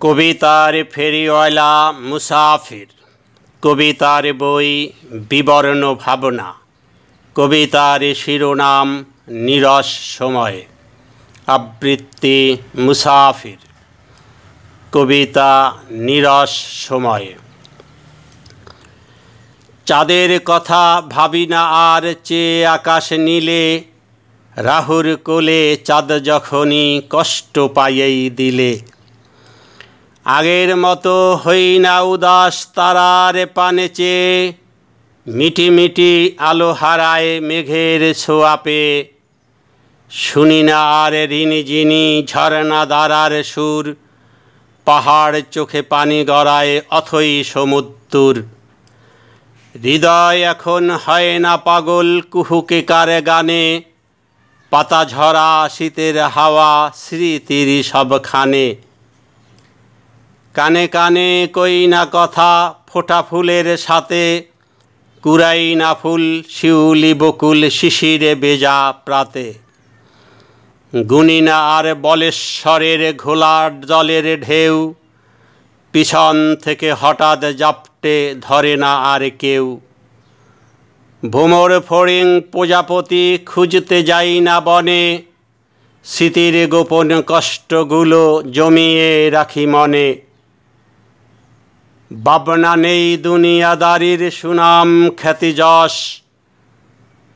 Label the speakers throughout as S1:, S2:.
S1: কবিতার ফেরিওয়ালা মুসাফির, কবিতার বই বিবর্ণ ভাবনা, কবিতার শিরোনাম নীরস সময়। আবৃত্তি মুসাফির। কবিতা নীরস সময়। চাঁদের কথা ভাবি না আর, চেয়ে আকাশ নীলে, রাহুর কোলে চাঁদ যখনই কষ্ট পাইয়েই দিলে। আগের মতো হই না উদাস তারার পানে চেয়ে, মিটি মিটি আলো হারায় মেঘের ছোঁয়া পেয়ে। শুনি না আর রিনিঝিনি ঝরনা ধারার সুর, পাহাড় চোখে পানি গড়ায় অথই সমুদ্র। হৃদয় এখন হয় না পাগল কুহুকে কারে গানে, পাতা ঝরা শীতের হাওয়া স্মৃতির সবখানে। কানে কানে কই না কথা ফোটা ফুলের সাথে, কুড়াই না ফুল শিউলি বকুল শিশিরে বেজা প্রাতে। গুনি না আর বলেশ্বরের ঘোলার জলের ঢেউ, পিছন থেকে হঠাৎ জাপটে ধরে না আর কেউ। ভোমর ফড়িং প্রজাপতি খুঁজতে যাই না বনে, স্মৃতির গোপন কষ্টগুলো জমিয়ে রাখি মনে। ভাবনা নেই দুনিয়াদারির সুনাম খ্যাতি যশ,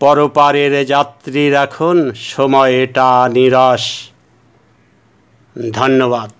S1: পরপারের যাত্রীর এখন সময়টা নীরস। ধন্যবাদ।